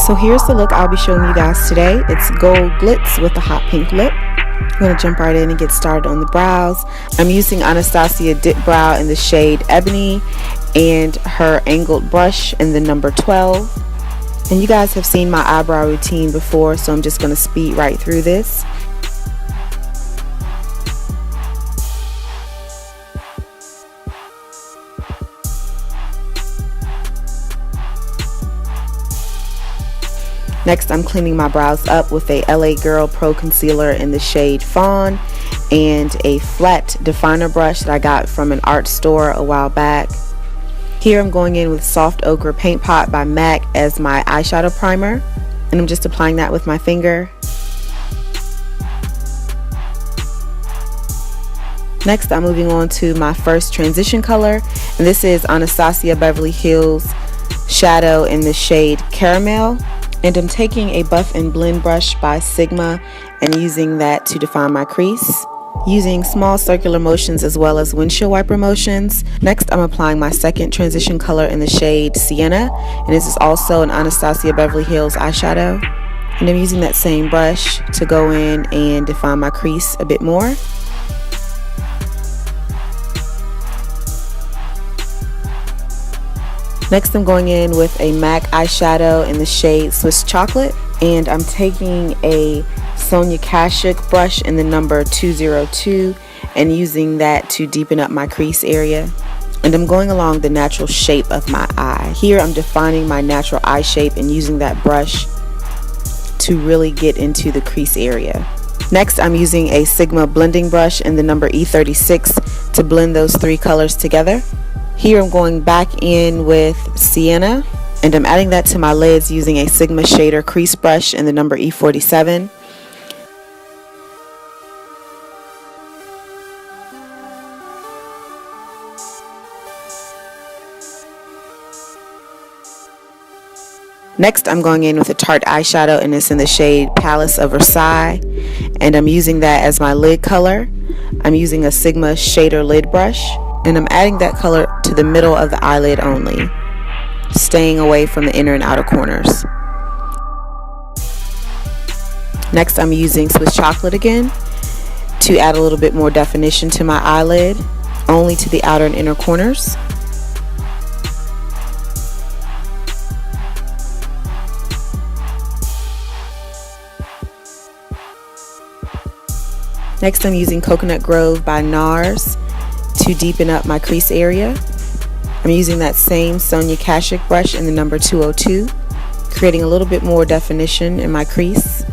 So here's the look I'll be showing you guys today. It's gold glitz with a hot pink lip. I'm going to jump right in and get started on the brows. I'm using Anastasia Dip Brow in the shade Ebony and her angled brush in the number 12. And you guys have seen my eyebrow routine before, so I'm just going to speed right through this. Next, I'm cleaning my brows up with a LA Girl Pro Concealer in the shade Fawn and a flat definer brush that I got from an art store a while back. Here I'm going in with Soft Ochre Paint Pot by MAC as my eyeshadow primer, and I'm just applying that with my finger. Next, I'm moving on to my first transition color, and this is Anastasia Beverly Hills Shadow in the shade Caramel. And I'm taking a buff and blend brush by Sigma and using that to define my crease, using small circular motions as well as windshield wiper motions. Next, I'm applying my second transition color in the shade Sienna, and this is also an Anastasia Beverly Hills eyeshadow. And I'm using that same brush to go in and define my crease a bit more. Next, I'm going in with a MAC eyeshadow in the shade Swiss Chocolate, and I'm taking a Sonia Kashuk brush in the number 202 and using that to deepen up my crease area. And I'm going along the natural shape of my eye. Here I'm defining my natural eye shape and using that brush to really get into the crease area. Next, I'm using a Sigma blending brush in the number E36 to blend those three colors together. Here I'm going back in with Sienna, and I'm adding that to my lids using a Sigma shader crease brush in the number E47. Next, I'm going in with a Tarte eyeshadow, and it's in the shade Palace of Versailles, and I'm using that as my lid color. I'm using a Sigma shader lid brush, and I'm adding that color to the middle of the eyelid only, staying away from the inner and outer corners. Next, I'm using Swiss Chocolate again to add a little bit more definition to my eyelid, only to the outer and inner corners. Next, I'm using Coconut Grove by NARS to deepen up my crease area. I'm using that same Sonia Kashuk brush in the number 202, creating a little bit more definition in my crease.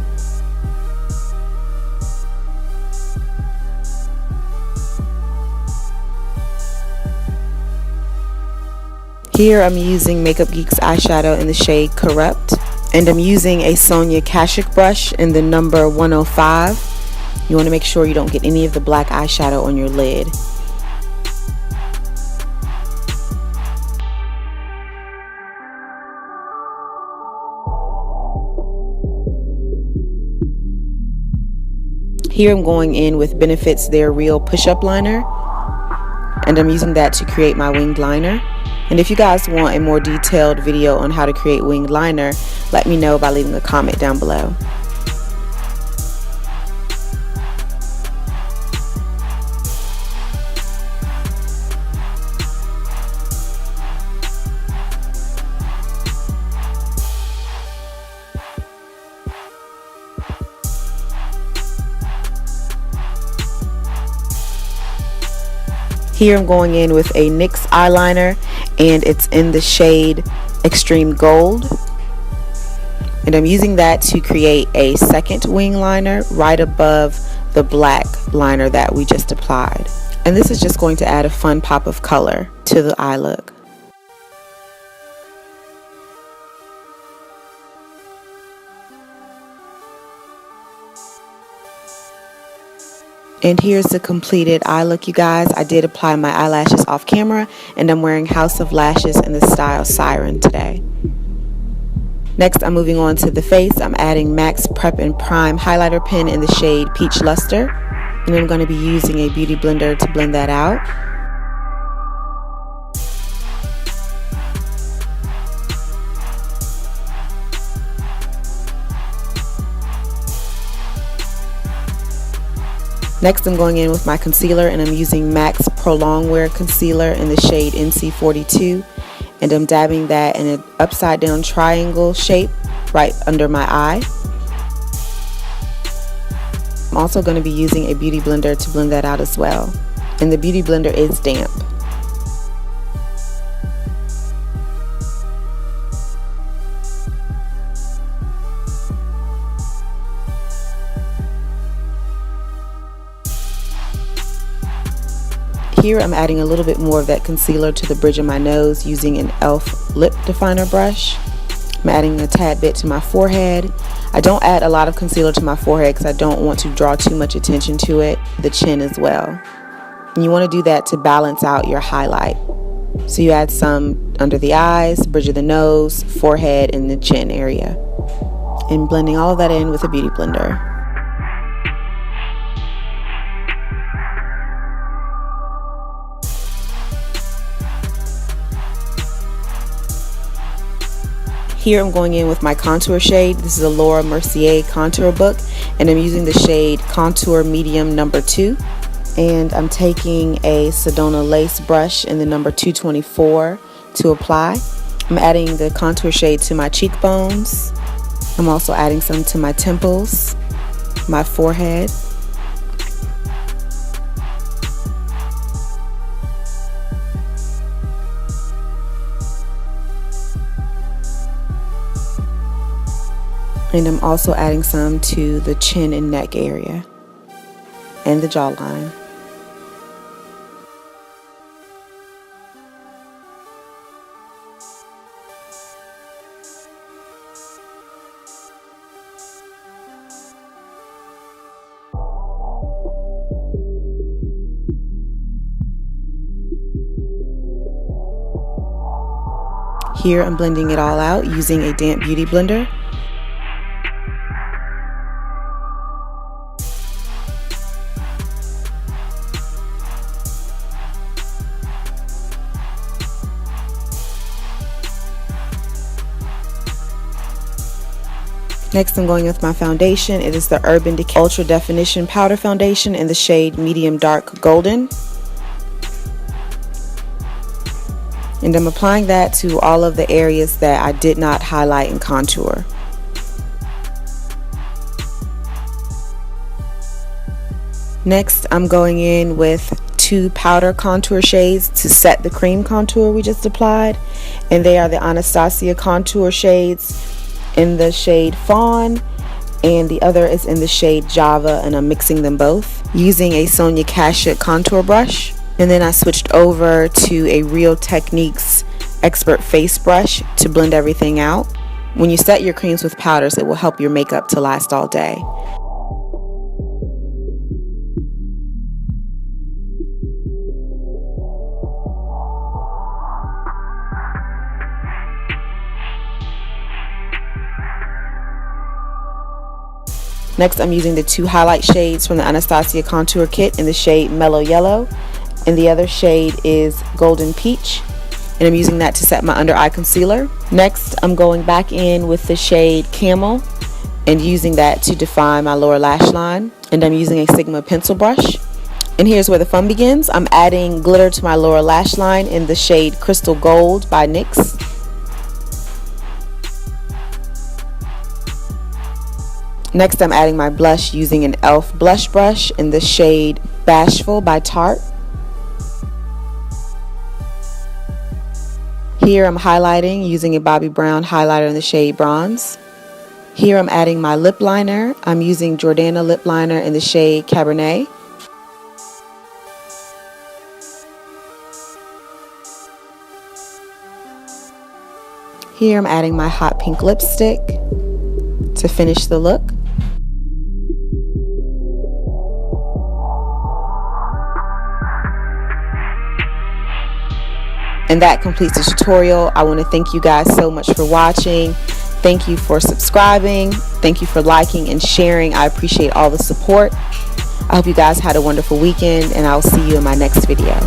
Here I'm using Makeup Geek's eyeshadow in the shade Corrupt, and I'm using a Sonia Kashuk brush in the number 105. You want to make sure you don't get any of the black eyeshadow on your lid. Here I'm going in with Benefit's Their Real Push-Up Liner, and I'm using that to create my winged liner. And if you guys want a more detailed video on how to create winged liner, let me know by leaving a comment down below. Here I'm going in with a NYX eyeliner, and it's in the shade Extreme Gold. And I'm using that to create a second wing liner right above the black liner that we just applied. And this is just going to add a fun pop of color to the eye look. And here's the completed eye look, you guys. I did apply my eyelashes off camera, and I'm wearing House of Lashes in the style Siren today. Next, I'm moving on to the face. I'm adding MAC's Prep and Prime highlighter pen in the shade Peach Luster, and I'm going to be using a beauty blender to blend that out. Next, I'm going in with my concealer, and I'm using MAC's Pro Longwear Concealer in the shade NC42, and I'm dabbing that in an upside down triangle shape right under my eye. I'm also going to be using a beauty blender to blend that out as well, and the beauty blender is damp. Here I'm adding a little bit more of that concealer to the bridge of my nose using an e.l.f. lip definer brush. I'm adding a tad bit to my forehead. I don't add a lot of concealer to my forehead because I don't want to draw too much attention to it. The chin as well. And you want to do that to balance out your highlight. So you add some under the eyes, bridge of the nose, forehead, and the chin area. And blending all of that in with a beauty blender. Here I'm going in with my contour shade. This is a Laura Mercier contour book, and I'm using the shade Contour Medium number 2. And I'm taking a Sedona lace brush in the number 224 to apply. I'm adding the contour shade to my cheekbones. I'm also adding some to my temples, my forehead. And I'm also adding some to the chin and neck area and the jawline. Here I'm blending it all out using a damp beauty blender. Next, I'm going with my foundation. It is the Urban Decay Ultra Definition Powder Foundation in the shade Medium Dark Golden. And I'm applying that to all of the areas that I did not highlight and contour. Next, I'm going in with 2 powder contour shades to set the cream contour we just applied. And they are the Anastasia contour shades in the shade Fawn, and the other is in the shade Java, and I'm mixing them both using a Sonia Kashuk contour brush. And then I switched over to a Real Techniques Expert Face brush to blend everything out. When you set your creams with powders, it will help your makeup to last all day. Next, I'm using the 2 highlight shades from the Anastasia Contour Kit in the shade Mellow Yellow, and the other shade is Golden Peach, and I'm using that to set my under eye concealer. Next, I'm going back in with the shade Camel and using that to define my lower lash line, and I'm using a Sigma pencil brush. And here's where the fun begins. I'm adding glitter to my lower lash line in the shade Crystal Gold by NYX. Next, I'm adding my blush using an e.l.f. blush brush in the shade Bashful by Tarte. Here I'm highlighting using a Bobbi Brown highlighter in the shade Bronze. Here I'm adding my lip liner. I'm using Jordana lip liner in the shade Cabernet. Here I'm adding my hot pink lipstick to finish the look. And that completes the tutorial. I want to thank you guys so much for watching. Thank you for subscribing. Thank you for liking and sharing. I appreciate all the support. I hope you guys had a wonderful weekend, and I'll see you in my next video.